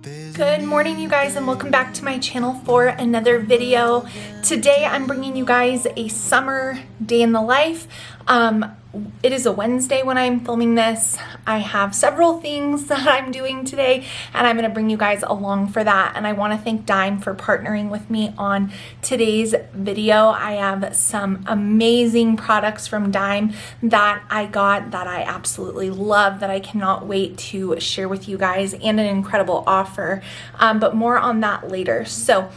Good morning, you guys, and welcome back to my channel for another video. Today I'm bringing you guys a summer day in the life. It is a Wednesday when I'm filming this. I have several things that I'm doing today, and I'm going to bring you guys along for that. And I want to thank Dime for partnering with me on today's video. I have some amazing products from Dime that I got that I absolutely love, that I cannot wait to share with you guys, and an incredible offer. But more on that later. So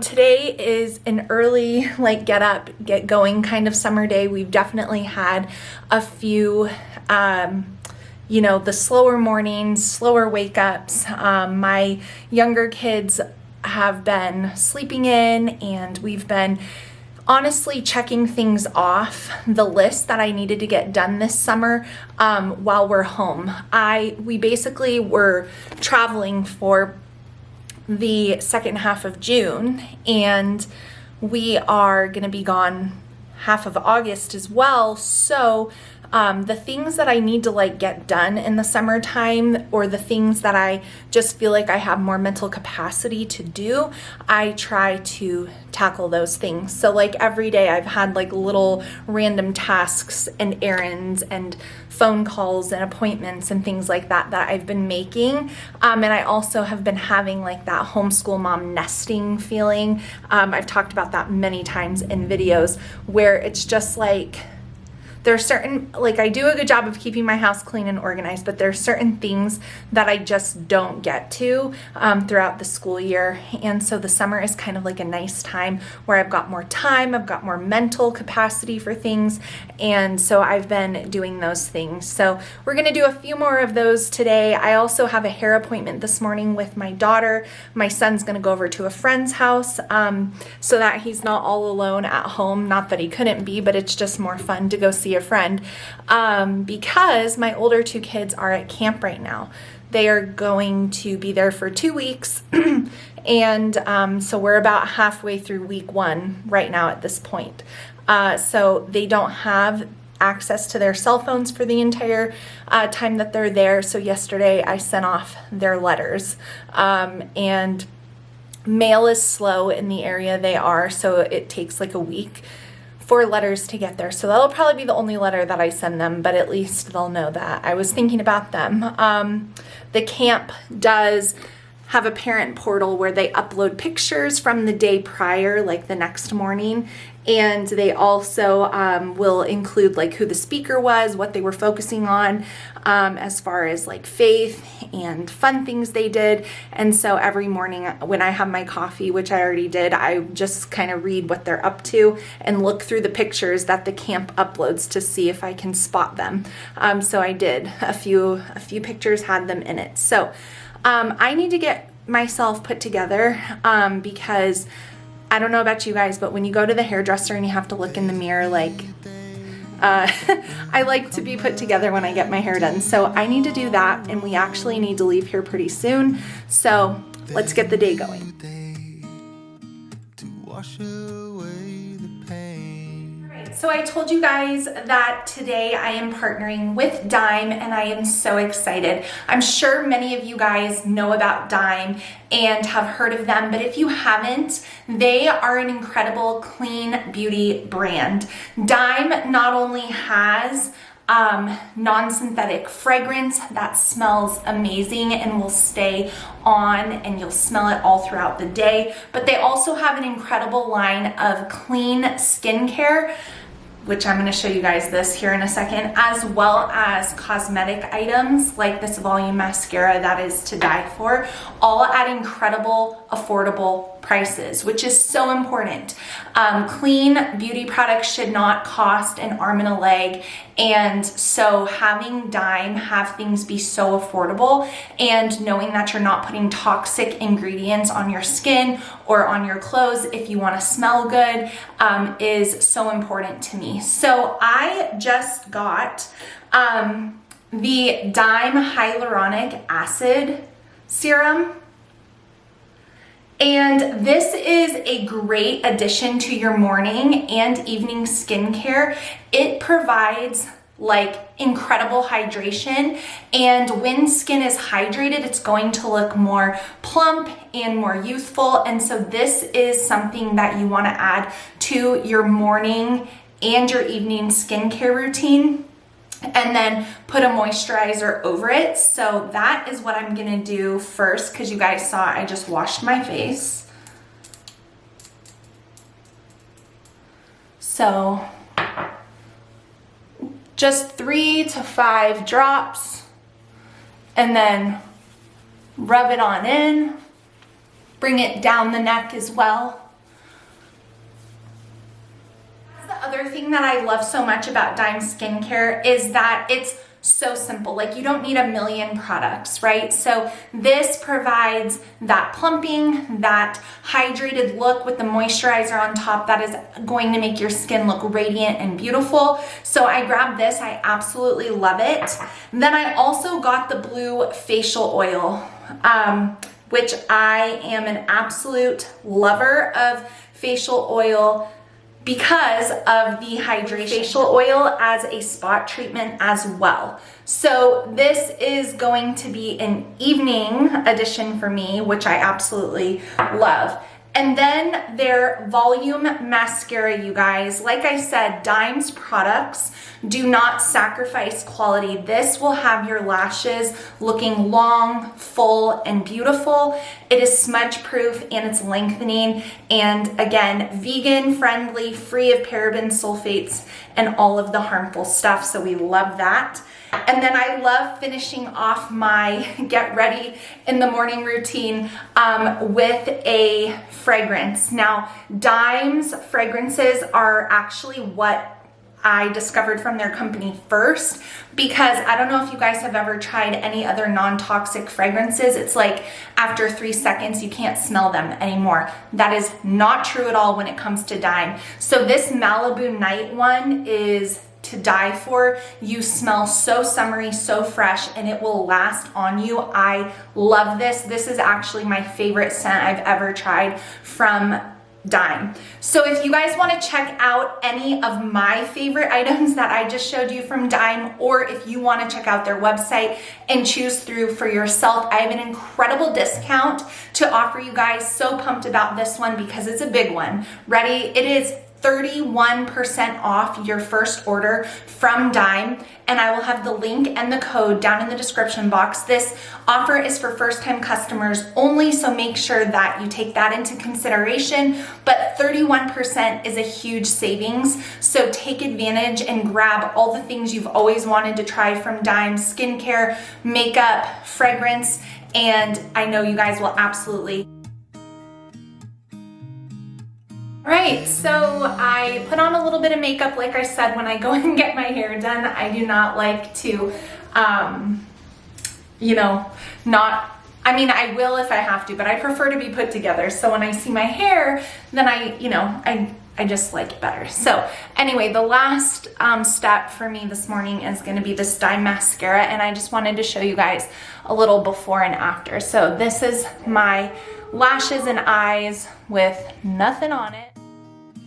today is an early, get up, get going kind of summer day. We've definitely had a few, the slower mornings, slower wake ups. My younger kids have been sleeping in, and we've been honestly checking things off the list that I needed to get done this summer while we're home. We basically were traveling for the second half of June, and we are going to be gone half of August as well. So the things that I need to get done in the summertime, or the things that I just feel like I have more mental capacity to do, I try to tackle those things. So every day I've had little random tasks and errands and phone calls and appointments and things like that I've been making. And I also have been having that homeschool mom nesting feeling. I've talked about that many times in videos, where it's just there are certain, I do a good job of keeping my house clean and organized, but there are certain things that I just don't get to throughout the school year. And so the summer is kind of a nice time where I've got more time, I've got more mental capacity for things. And so I've been doing those things. So we're gonna do a few more of those today. I also have a hair appointment this morning with my daughter. My son's gonna go over to a friend's house so that he's not all alone at home. Not that he couldn't be, but it's just more fun to go see a friend because my older two kids are at camp right now. They are going to be there for 2 weeks and so we're about halfway through week 1 right now at this point. So they don't have access to their cell phones for the entire time that they're there. So yesterday I sent off their letters and mail is slow in the area they are, so it takes a week for letters to get there. So that'll probably be the only letter that I send them, but at least they'll know that I was thinking about them. The camp does have a parent portal where they upload pictures from the day prior, the next morning. And they also will include who the speaker was, what they were focusing on as far as faith and fun things they did. And so every morning when I have my coffee, which I already did, I just kind of read what they're up to and look through the pictures that the camp uploads to see if I can spot them. So I did. A few pictures had them in it. So I need to get myself put together because I don't know about you guys, but when you go to the hairdresser and you have to look in the mirror, I like to be put together when I get my hair done. So I need to do that, and we actually need to leave here pretty soon. So let's get the day going. So I told you guys that today I am partnering with Dime, and I am so excited. I'm sure many of you guys know about Dime and have heard of them, but if you haven't, they are an incredible clean beauty brand. Dime not only has non-synthetic fragrance that smells amazing and will stay on, and you'll smell it all throughout the day, but they also have an incredible line of clean skincare, which I'm going to show you guys this here in a second, as well as cosmetic items like this volume mascara that is to die for, all at incredible, affordable prices, which is so important. Clean beauty products should not cost an arm and a leg, and so having Dime have things be so affordable, and knowing that you're not putting toxic ingredients on your skin or on your clothes if you want to smell good, is so important to me. So I just got the Dime Hyaluronic Acid Serum. And this is a great addition to your morning and evening skincare. It provides like incredible hydration, and when skin is hydrated, it's going to look more plump and more youthful. And so this is something that you want to add to your morning and your evening skincare routine, and then put a moisturizer over it. So that is what I'm gonna do first, because you guys saw I just washed my face. So just 3 to 5 drops, and then rub it on in. Bring it down the neck as well. The other thing that I love so much about Dime skincare is that it's so simple. Like, you don't need a million products, right? So this provides that plumping, that hydrated look with the moisturizer on top that is going to make your skin look radiant and beautiful. So I grabbed this. I absolutely love it. Then I also got the blue facial oil, which I am an absolute lover of facial oil because of the hydration. Facial oil as a spot treatment as well. So this is going to be an evening addition for me, which I absolutely love. And then their volume mascara, you guys. Like I said, Dime's products do not sacrifice quality. This will have your lashes looking long, full, and beautiful. It is smudge proof and it's lengthening. And again, vegan friendly, free of parabens, sulfates, and all of the harmful stuff. So we love that. And then I love finishing off my get ready in the morning routine with a fragrance. Now, Dime's fragrances are actually what I discovered from their company first, because I don't know if you guys have ever tried any other non-toxic fragrances. It's like after 3 seconds, you can't smell them anymore. That is not true at all when it comes to Dime. So this Malibu Night one is to die for. You smell so summery, so fresh, and it will last on you. I love this. This is actually my favorite scent I've ever tried from Dime. So if you guys want to check out any of my favorite items that I just showed you from Dime, or if you want to check out their website and choose through for yourself, I have an incredible discount to offer you guys. So pumped about this one because it's a big one. Ready? It is 31% off your first order from Dime, and I will have the link and the code down in the description box. This offer is for first-time customers only, so make sure that you take that into consideration, but 31% is a huge savings, so take advantage and grab all the things you've always wanted to try from Dime: skincare, makeup, fragrance, and I know you guys will absolutely. Alright, so I put on a little bit of makeup. Like I said, when I go and get my hair done, I do not like to, I will if I have to, but I prefer to be put together. So when I see my hair, then I just like it better. So anyway, the last step for me this morning is going to be this Dime mascara, and I just wanted to show you guys a little before and after. So this is my lashes and eyes with nothing on it.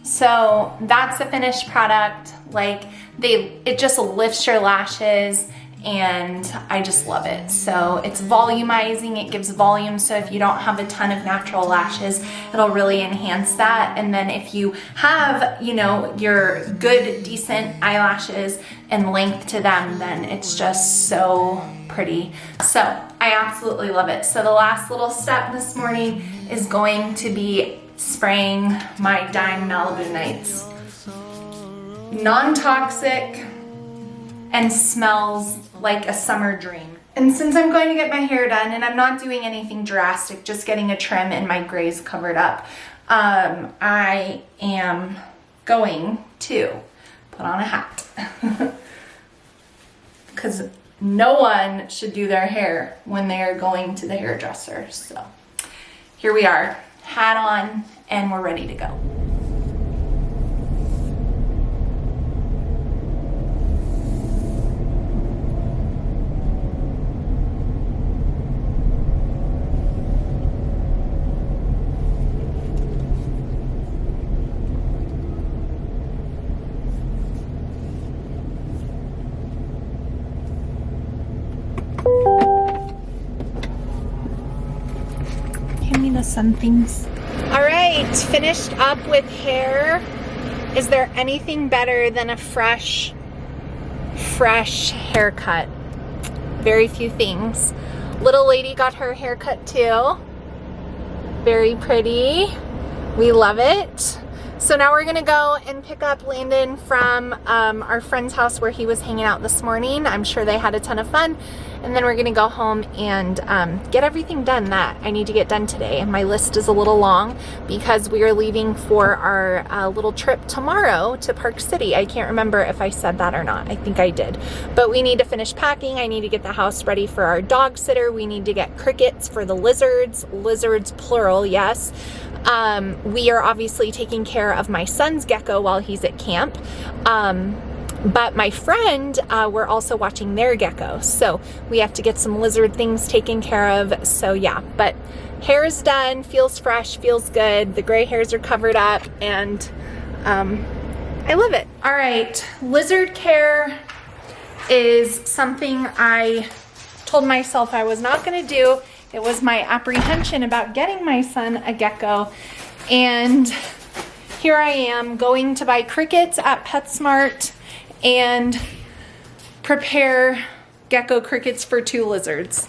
So that's the finished product. Like, it just lifts your lashes, and I just love it. So it's volumizing, it gives volume, so if you don't have a ton of natural lashes, it'll really enhance that. And then if you have, your good, decent eyelashes and length to them, then it's just so pretty. So I absolutely love it. So the last little step this morning is going to be spraying my Dime Malibu Nights. Non-toxic and smells like a summer dream. And since I'm going to get my hair done, and I'm not doing anything drastic, just getting a trim and my grays covered up, I am going to put on a hat. Because no one should do their hair when they are going to the hairdresser. So here we are, hat on, and we're ready to go. some things. All right, finished up with hair. Is there anything better than a fresh haircut? Very few things. Little lady got her haircut too. Very pretty. We love it. So now we're gonna go and pick up Landon from our friend's house where he was hanging out this morning. I'm sure they had a ton of fun. And then we're gonna go home and get everything done that I need to get done today. And my list is a little long because we are leaving for our little trip tomorrow to Park City. I can't remember if I said that or not. I think I did. But we need to finish packing. I need to get the house ready for our dog sitter. We need to get crickets for the lizards. Lizards plural, yes. We are obviously taking care of my son's gecko while he's at camp. But my friend, we're also watching their gecko. So we have to get some lizard things taken care of. So yeah, but hair is done, feels fresh, feels good. The gray hairs are covered up and I love it. All right, lizard care is something I told myself I was not gonna do. It was my apprehension about getting my son a gecko. And here I am going to buy crickets at PetSmart and prepare gecko crickets for 2 lizards.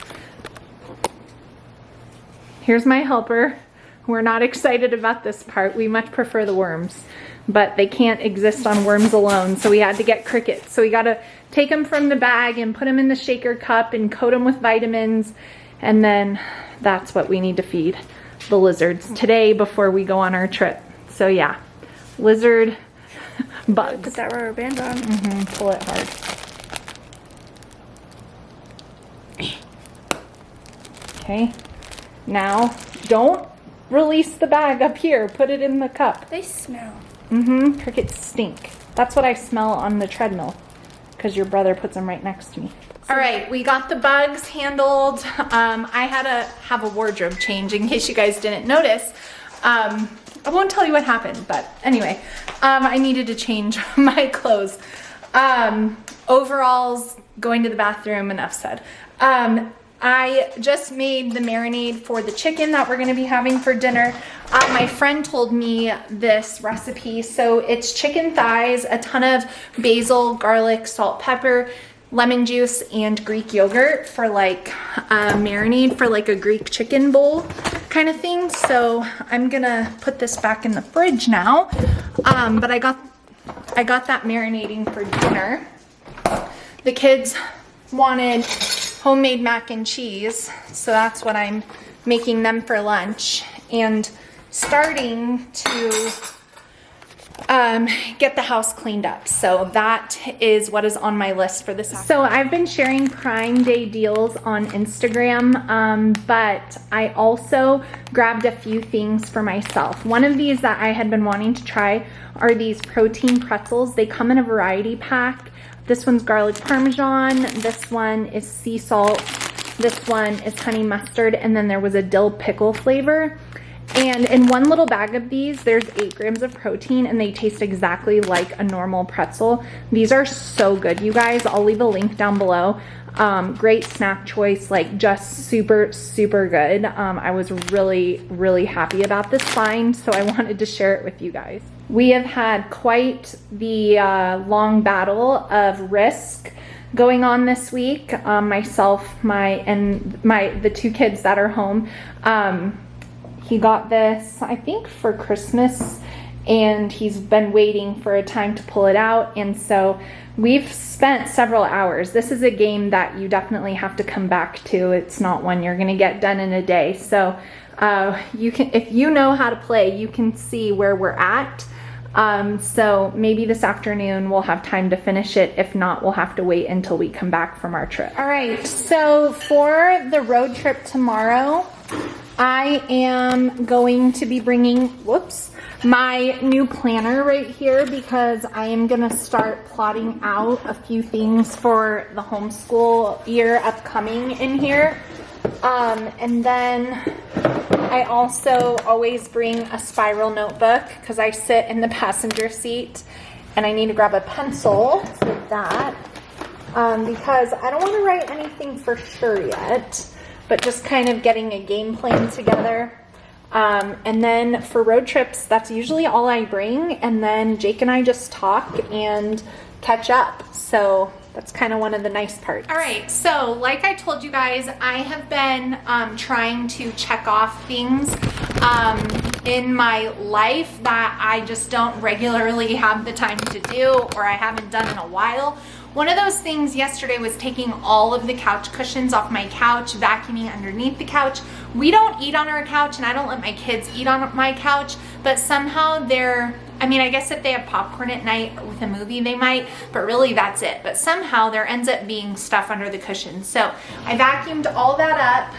Here's my helper. We're not excited about this part. We much prefer the worms, but they can't exist on worms alone, so we had to get crickets. So we gotta take them from the bag and put them in the shaker cup and coat them with vitamins, and then that's what we need to feed the lizards today before we go on our trip. So yeah, lizard bugs. Put that rubber band on. Pull it hard. Okay, now don't release the bag up here. Put it in the cup. They smell. Crickets stink. That's what I smell on the treadmill because your brother puts them right next to me. All right, we got the bugs handled. I had to have a wardrobe change in case you guys didn't notice. I won't tell you what happened, but anyway, I needed to change my clothes. Overalls, going to the bathroom, enough said. I just made the marinade for the chicken that we're gonna be having for dinner. My friend told me this recipe. So it's chicken thighs, a ton of basil, garlic, salt, pepper, lemon juice, and Greek yogurt for like a marinade for like a Greek chicken bowl kind of thing. So I'm gonna put this back in the fridge now. But I got that marinating for dinner. The kids wanted homemade mac and cheese, so that's what I'm making them for lunch, and starting to get the house cleaned up. So that is what is on my list for this afternoon. So I've been sharing Prime Day deals on Instagram, but I also grabbed a few things for myself. One of these that I had been wanting to try are these protein pretzels. They come in a variety pack. This one's garlic parmesan, this one is sea salt, this one is honey mustard, and then there was a dill pickle flavor. And in one little bag of these, there's 8 grams of protein, and they taste exactly like a normal pretzel. These are so good, you guys. I'll leave a link down below. Great snack choice, like just super, super good. I was really, really happy about this find, so I wanted to share it with you guys. We have had quite the long battle of Risk going on this week. Myself, the 2 kids that are home. He got this, I think, for Christmas, and he's been waiting for a time to pull it out, and so we've spent several hours. This is a game that you definitely have to come back to. It's not one you're gonna get done in a day. So you can, if you know how to play, you can see where we're at. So maybe this afternoon we'll have time to finish it. If not, we'll have to wait until we come back from our trip. All right, so for the road trip tomorrow, I am going to be bringing, my new planner right here, because I am gonna start plotting out a few things for the homeschool year upcoming in here. And then I also always bring a spiral notebook because I sit in the passenger seat and I need to grab a pencil for that, because I don't want to write anything for sure yet, but just kind of getting a game plan together. And then for road trips, that's usually all I bring. And then Jake and I just talk and catch up. So that's kind of one of the nice parts. All right, so like I told you guys, I have been trying to check off things in my life that I just don't regularly have the time to do, or I haven't done in a while. One of those things yesterday was taking all of the couch cushions off my couch, vacuuming underneath the couch. We don't eat on our couch, and I don't let my kids eat on my couch, but somehow I mean, I guess if they have popcorn at night with a movie, they might, but really that's it. But somehow there ends up being stuff under the cushions. So I vacuumed all that up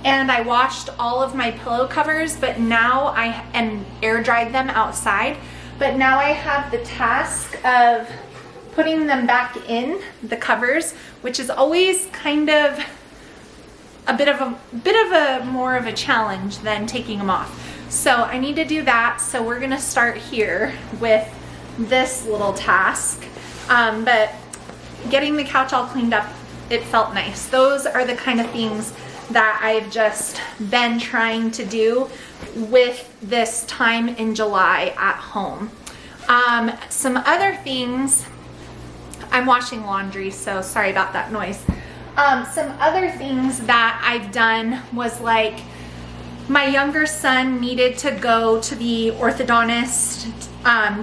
and I washed all of my pillow covers, but now and air dried them outside. But now I have the task of putting them back in the covers, which is always kind of a bit of a more of a challenge than taking them off. So I need to do that. So we're gonna start here with this little task. But getting the couch all cleaned up, it felt nice. Those are the kind of things that I've just been trying to do with this time in July at home. Some other things, I'm washing laundry, so sorry about that noise. Some other things that I've done was like, my younger son needed to go to the orthodontist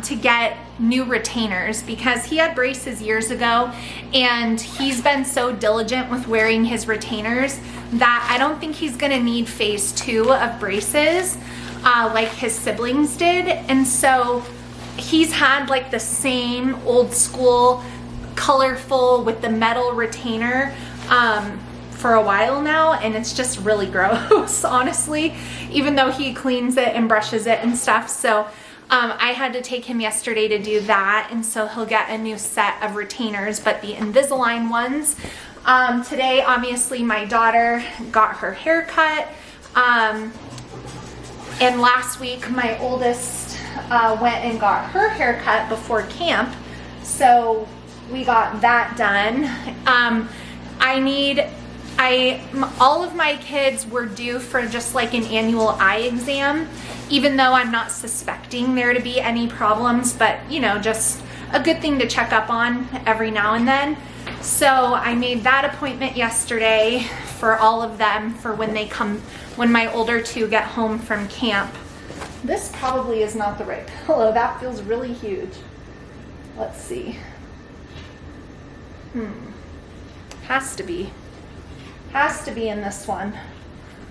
to get new retainers because he had braces years ago, and he's been so diligent with wearing his retainers that I don't think he's gonna need phase 2 of braces like his siblings did. And so he's had like the same old school colorful with the metal retainer for a while now, and it's just really gross, honestly, even though he cleans it and brushes it and stuff. So I had to take him yesterday to do that, and so he'll get a new set of retainers, but the Invisalign ones. Today, obviously, my daughter got her hair cut, and last week my oldest went and got her hair cut before camp, so we got that done. All of my kids were due for just like an annual eye exam, even though I'm not suspecting there to be any problems, but you know, just a good thing to check up on every now and then. So I made that appointment yesterday for all of them for when my older two get home from camp. This probably is not the right pillow. That feels really huge. Let's see. Has to be in this one.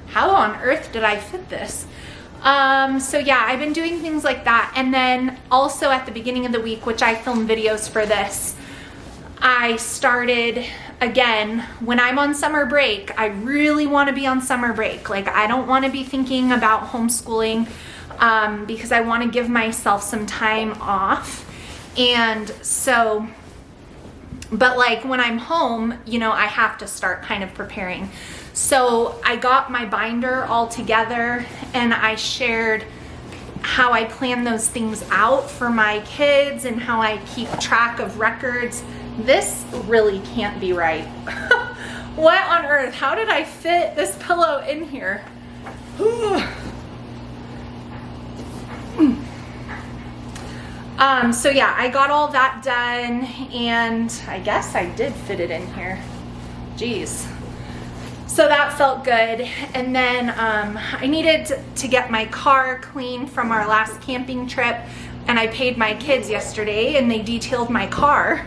How on earth did I fit this? So yeah, I've been doing things like that. And then also at the beginning of the week, which I filmed videos for this, I started again, when I'm on summer break, I really want to be on summer break. Like, I don't want to be thinking about homeschooling because I want to give myself some time off. And so, but like when I'm home, you know, I have to start kind of preparing. So I got my binder all together and I shared how I plan those things out for my kids and how I keep track of records. This really can't be right. What on earth? How did I fit this pillow in here? So yeah, I got all that done and I guess I did fit it in here. Jeez. So that felt good. And then I needed to get my car clean from our last camping trip, and I paid my kids yesterday and they detailed my car.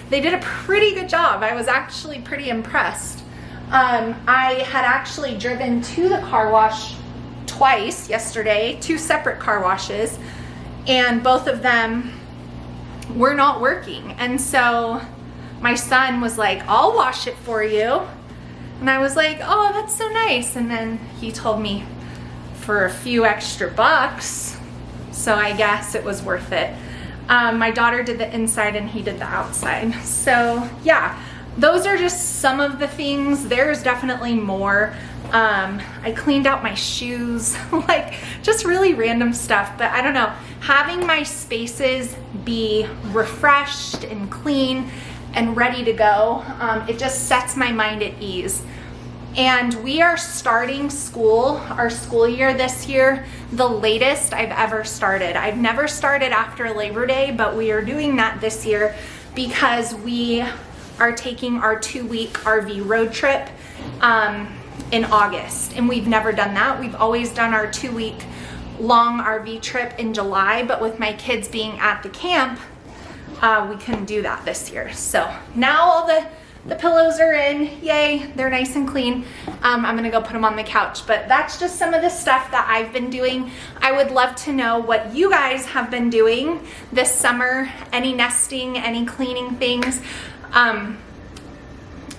They did a pretty good job. I was actually pretty impressed. I had actually driven to the car wash twice yesterday, 2 separate car washes, and both of them were not working. And so my son was like, I'll wash it for you. And I was like, oh, that's so nice. And then he told me for a few extra bucks, so I guess it was worth it. My daughter did the inside and he did the outside. So yeah, those are just some of the things. There's definitely more. I cleaned out my shoes, like just really random stuff. But I don't know, having my spaces be refreshed and clean and ready to go, it just sets my mind at ease. And we are starting school, our school year this year, the latest I've ever started. I've never started after Labor Day, but we are doing that this year because we are taking our 2-week RV road trip in August. And we've never done that. We've always done our 2-week long RV trip in July, but with my kids being at the camp, we couldn't do that this year. So now all the pillows are in, yay, they're nice and clean. I'm gonna go put them on the couch, but that's just some of the stuff that I've been doing. I would love to know what you guys have been doing this summer, any nesting, any cleaning things. I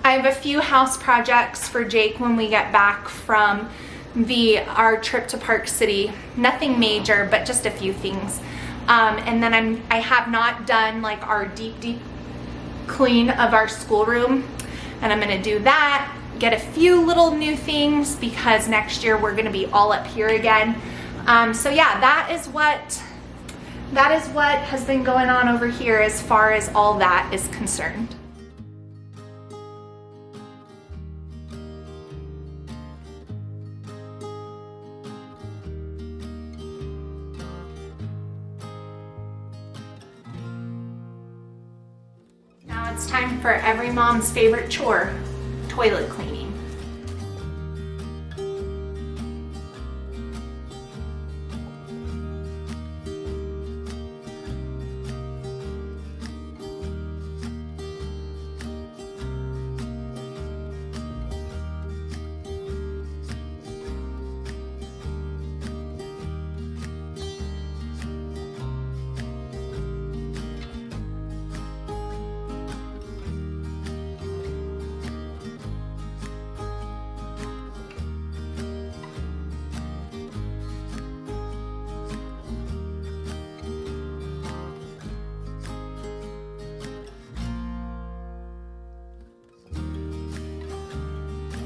have a few house projects for Jake when we get back from our trip to Park City. Nothing major, but just a few things. And then I have not done like our deep clean of our schoolroom, and I'm gonna do that, get a few little new things because next year we're gonna be all up here again. So yeah, that is what has been going on over here as far as all that is concerned. Now it's time for every mom's favorite chore, toilet cleaning.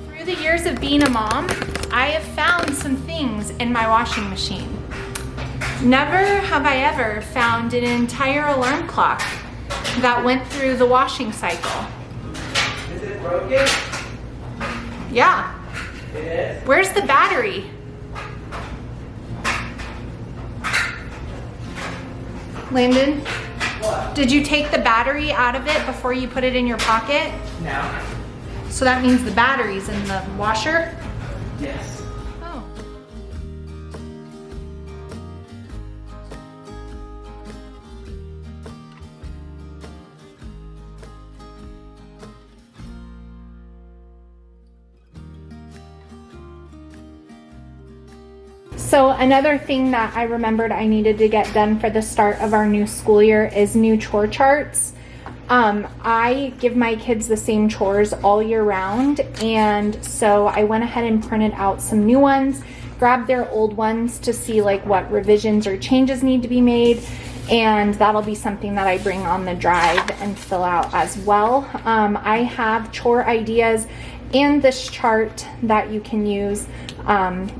Through the years of being a mom, I have found some things in my washing machine. Never have I ever found an entire alarm clock that went through the washing cycle. Is it broken? Yeah. It is? Where's the battery? Landon, What? did you take the battery out of it before you put it in your pocket? No. So that means the battery's in the washer? Yes. Oh. So another thing that I remembered I needed to get done for the start of our new school year is new chore charts. I give my kids the same chores all year round, and so I went ahead and printed out some new ones, grabbed their old ones to see like what revisions or changes need to be made, and that'll be something that I bring on the drive and fill out as well. I have chore ideas and this chart that you can use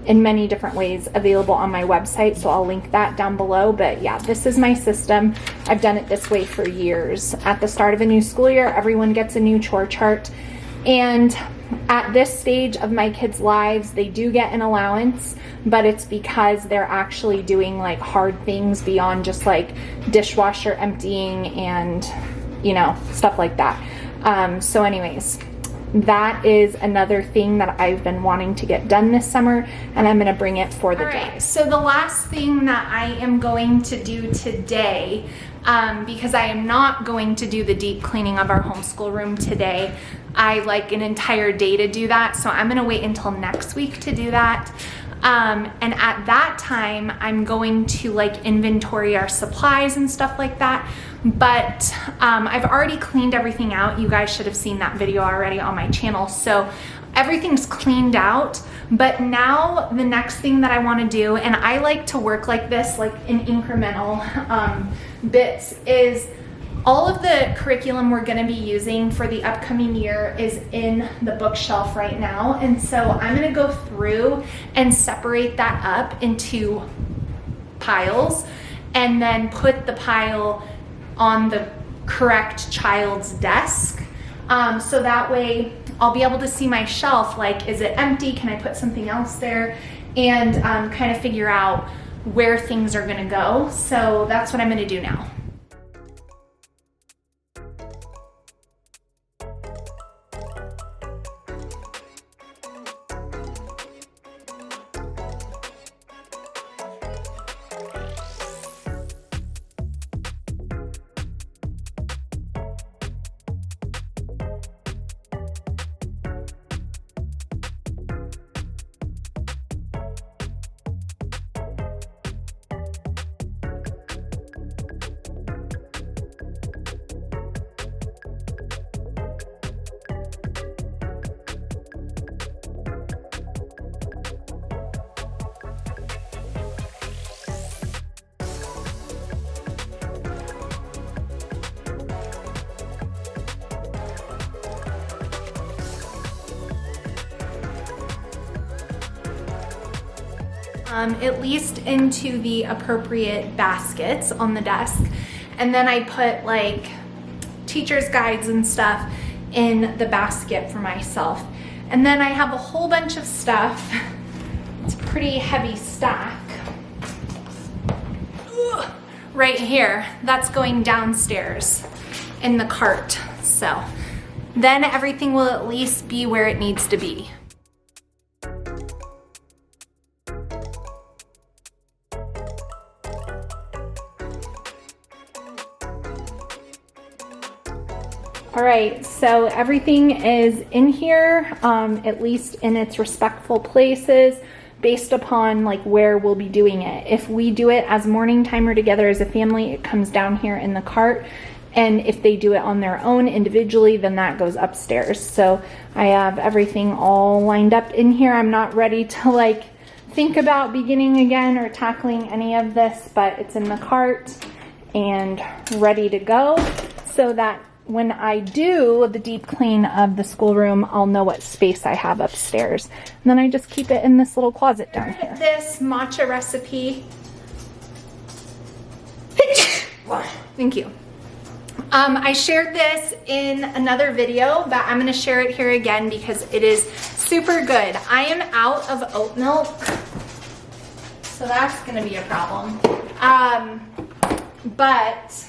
in many different ways available on my website, so I'll link that down below. But yeah, this is my system. I've done it this way for years. At the start of a new school year, everyone gets a new chore chart, and at this stage of my kids' lives, they do get an allowance, but it's because they're actually doing like hard things beyond just like dishwasher emptying and, you know, stuff like that. So anyways, that is another thing that I've been wanting to get done this summer, and I'm gonna bring it for the drive. So the last thing that I am going to do today, because I am not going to do the deep cleaning of our homeschool room today, I like an entire day to do that, so I'm gonna wait until next week to do that. And at that time, I'm going to like inventory our supplies and stuff like that. But I've already cleaned everything out. You guys should have seen that video already on my channel. So everything's cleaned out. But now the next thing that I want to do, and I like to work like this, like in incremental bits, is all of the curriculum we're going to be using for the upcoming year is in the bookshelf right now. And so I'm going to go through and separate that up into piles and then put the pile on the correct child's desk. So that way I'll be able to see my shelf, like, is it empty? Can I put something else there? And kind of figure out where things are gonna go. So that's what I'm gonna do now. At least into the appropriate baskets on the desk. And then I put like teacher's guides and stuff in the basket for myself. And then I have a whole bunch of stuff. It's a pretty heavy stack. Right here, that's going downstairs in the cart. So then everything will at least be where it needs to be. All right, so everything is in here, at least in its respectful places, based upon like where we'll be doing it. If we do it as morning time or together as a family, it comes down here in the cart. And if they do it on their own individually, then that goes upstairs. So I have everything all lined up in here. I'm not ready to like think about beginning again or tackling any of this, but it's in the cart and ready to go so that when I do the deep clean of the schoolroom, I'll know what space I have upstairs. And then I just keep it in this little closet down here. This Matcha Recipe. Thank you. I shared this in another video, but I'm gonna share it here again because it is super good. I am out of oat milk, so that's gonna be a problem. But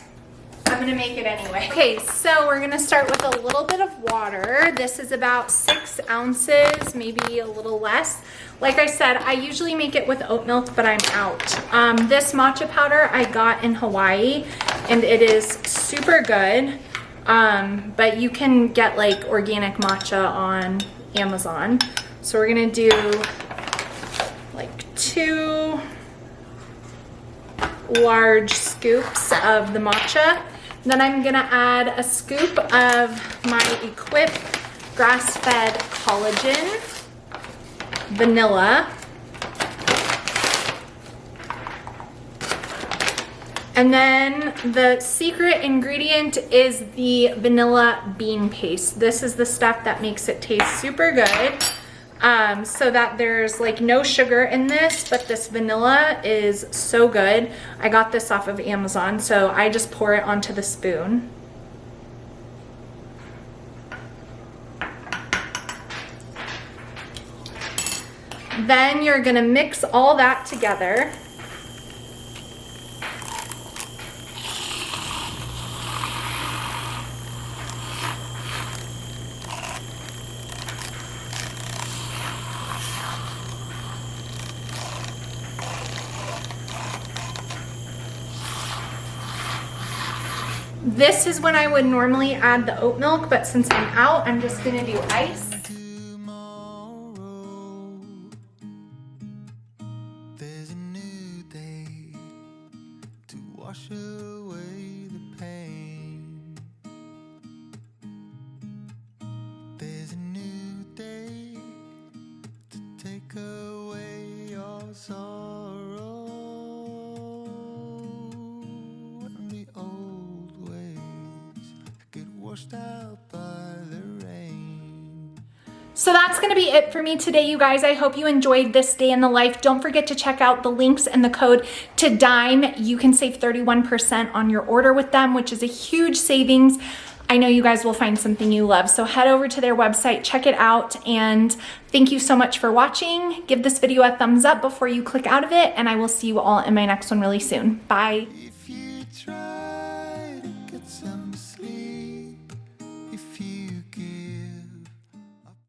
I'm gonna make it anyway. Okay, so we're gonna start with a little bit of water. This is about 6 ounces, maybe a little less. Like I said, I usually make it with oat milk, but I'm out. This matcha powder I got in Hawaii, and it is super good. But you can get like organic matcha on Amazon. So we're gonna do like 2 large scoops of the matcha. Then I'm gonna add a scoop of my Equip grass-fed collagen, vanilla, and then the secret ingredient is the vanilla bean paste. This is the stuff that makes it taste super good. So that there's like no sugar in this, but this vanilla is so good. I got this off of Amazon, so I just pour it onto the spoon. Then you're gonna mix all that together. This is when I would normally add the oat milk, but since I'm out, I'm just gonna do ice. There's a new day to wash away the pain. There's a new day to take away your sorrow and the old ways get washed out by the rain. So that's gonna be it for me today, you guys. I hope you enjoyed this day in the life. Don't forget to check out the links and the code to Dime. You can save 31% on your order with them, which is a huge savings. I know you guys will find something you love. So head over to their website, check it out, and thank you so much for watching. Give this video a thumbs up before you click out of it, and I will see you all in my next one really soon. Bye. If you try